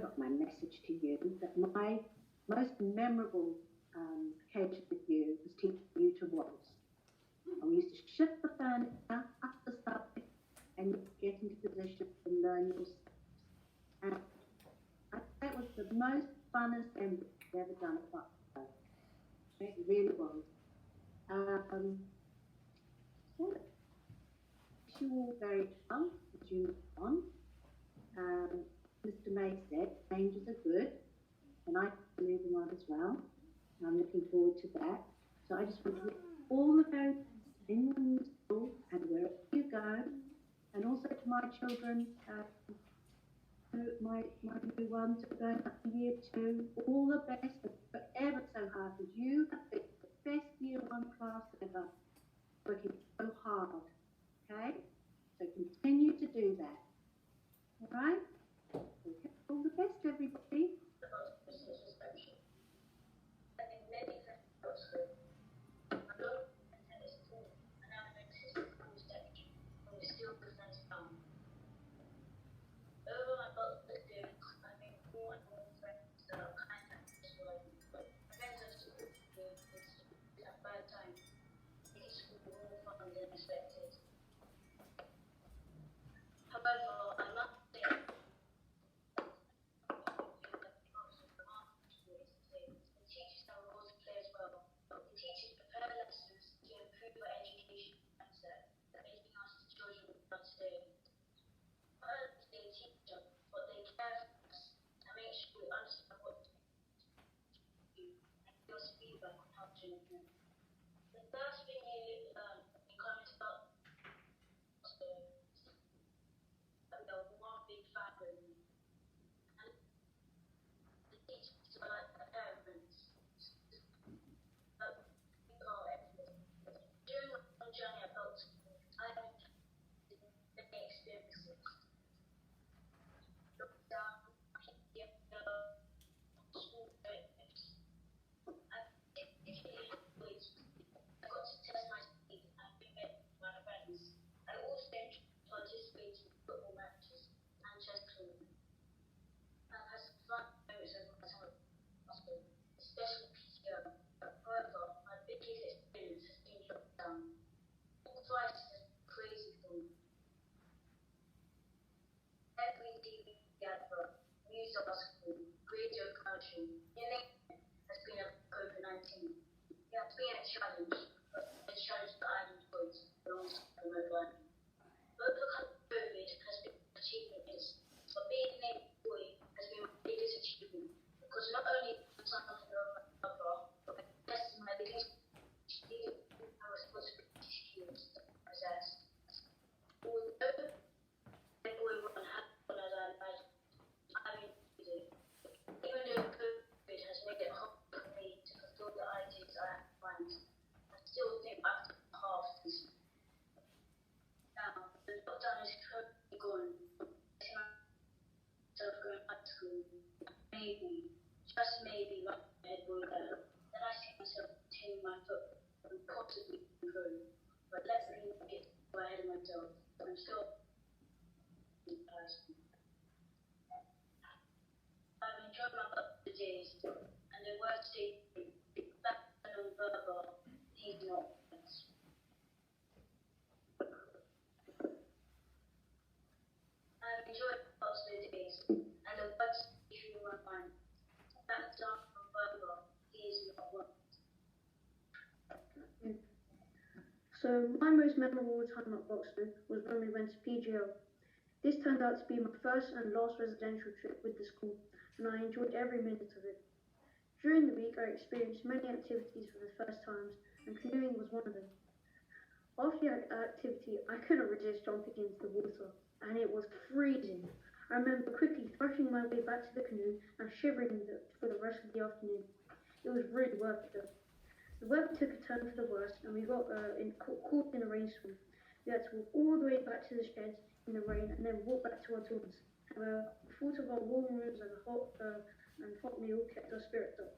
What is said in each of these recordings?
got my message to you that my most memorable occasion with you was teaching you to waltz. And we used to shift the furniture up the side and get into position and learn your steps. And I think that was the most funnest thing I've ever done at Bucks. It really was. So, wish you all very well as you move on. Mr. May said changes are good, and I'm moving on as well. I'm looking forward to that. So I just want to wish all the very best in your new school and wherever you go, and also to my children, my new ones who are going up to year 2, all the best, but ever so hard, because you have been the best year 1 class ever, working so hard, okay? So continue to do that, all right? Okay. All the best, everybody. So my most memorable time at Boxford was when we went to PGL. This turned out to be my first and last residential trip with the school, and I enjoyed every minute of it. During the week, I experienced many activities for the first times, and canoeing was one of them. After the activity, I couldn't resist jumping into the water, and it was freezing. I remember quickly thrashing my way back to the canoe and shivering for the rest of the afternoon. It was really worth it though. The weather took a turn for the worse, and we got caught in a rainstorm. We had to walk all the way back to the sheds in the rain and then walk back to our dorms. The thought of our warm rooms and hot meal kept our spirits up.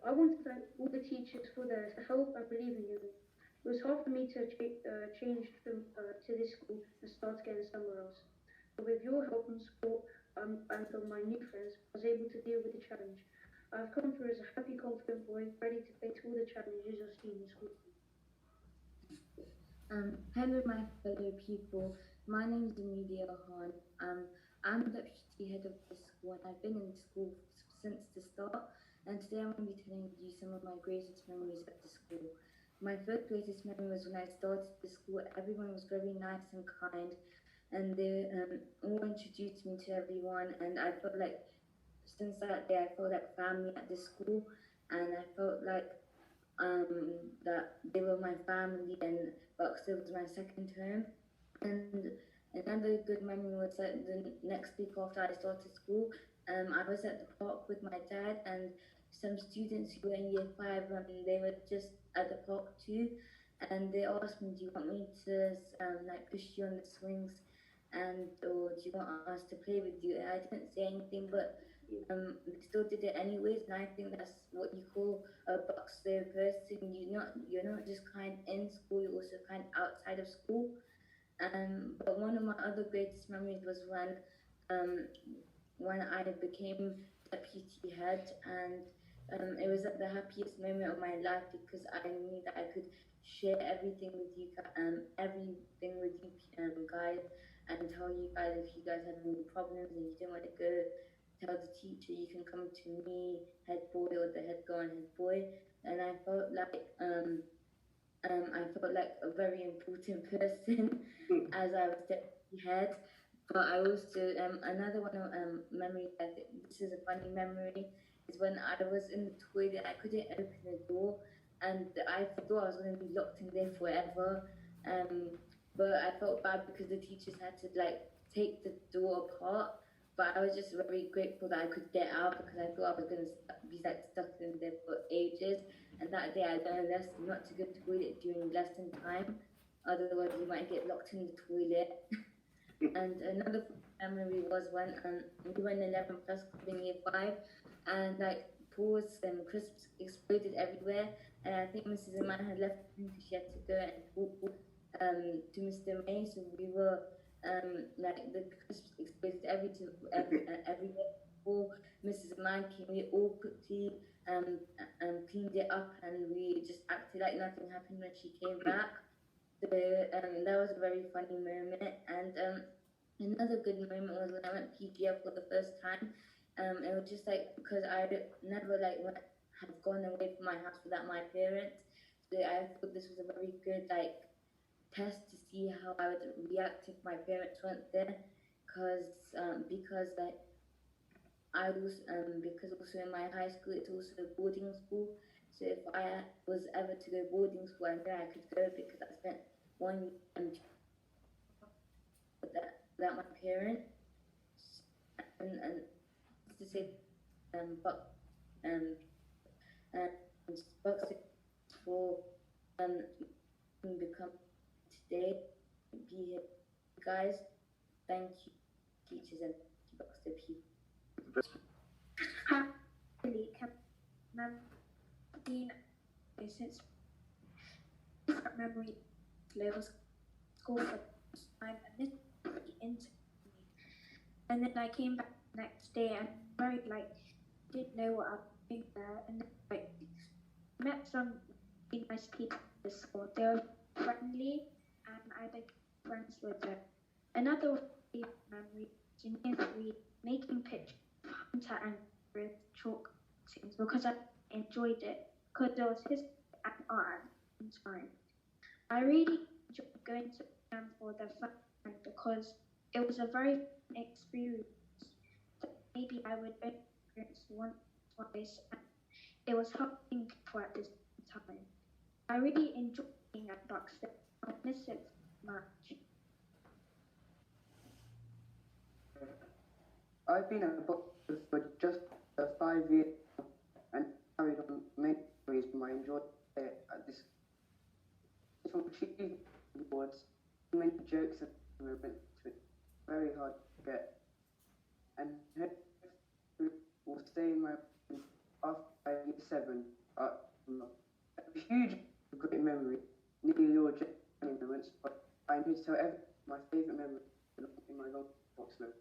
I want to thank all the teachers for their help and believing in me. It was hard for me to change to this school and start again somewhere else. But with your help and support, and of my new friends, I was able to deal with the challenge. I've come through as a happy, confident boy, ready to face all the challenges of senior school. Hello, my fellow people. My name is Amelia Hahn. I'm the deputy head of the school, and I've been in the school since the start. And today I'm going to be telling you some of my greatest memories at the school. My first greatest memory was when I started the school. Everyone was very nice and kind, and they all introduced me to everyone. And I felt like since that day, I felt like family at the school, and I felt like that they were my family, and Buxton was my second home. And another good memory was that the next week after I started school, I was at the park with my dad and some students who were in year five, and they were just at the park too. And they asked me, "Do you want me to like push you on the swings, and or do you want us to play with you?" And I didn't say anything, but they still did it anyways. And I think that's what you call a Buxton person. You're not just kind in school; you're also kind outside of school. But one of my other greatest memories was um, when I became deputy head, and it was at the happiest moment of my life because I knew that I could share everything with you guys, and tell you guys if you guys had any problems and you didn't want to go tell the teacher, you can come to me, head boy, or the head girl and head boy. And I felt like a very important person as I was deputy head. But I also another one of memory. I think this is a funny memory. Is when I was in the toilet, I couldn't open the door, and I thought I was going to be locked in there forever. But I felt bad because the teachers had to like take the door apart. But I was just very grateful that I could get out because I thought I was going to be like stuck in there for ages. And that day I learned a lesson not to go to the toilet during lesson time, otherwise you might get locked in the toilet. And another memory was when we were in 11 plus in year 5, and like Paul's crisps exploded everywhere. And I think Mrs. Iman had left because she had to go and talk to Mr. May. So we were like the crisps exploded everywhere. Before Mrs. Iman came, we all quickly cleaned it up, and we just acted like nothing happened when she came back. So that was a very funny moment. And another good moment was when I went PGF for the first time. It was just like because I never have gone away from my house without my parents. So I thought this was a very good like test to see how I would react if my parents weren't there. Because like I was because also in my high school it's also a boarding school. So if I was ever to go boarding school, I knew I could go because I spent 1 year without my parents. And to say but and Bucks for become today be here, guys. Thank you, teachers, and Bucks the people. Hi, can remember since different memory levels school for the first time, and this really into me. And then I came back the next day and very didn't know what I was doing there, and then met some really nice people at the school. They were friendly, and I became friends with them. Another favorite memory is in year 3, making pictures of Hunter and with chalk things because I enjoyed it because there was history and art at the same time. I really enjoyed going to camp for the first time because it was a very fun experience that maybe I would only experience once or twice, and it was helping people at the same time. I really enjoyed being at Buxton. I miss it much. I've been at Buxton for just 5 years and carried on many reasons I enjoyed it at this. From achieving awards, many jokes and moments, it's very hard to get. And hopefully will stay in my mind after year 7. A huge, great memory, nearly all journey moments, but I need to tell everyone my favourite memory in my long Oxford.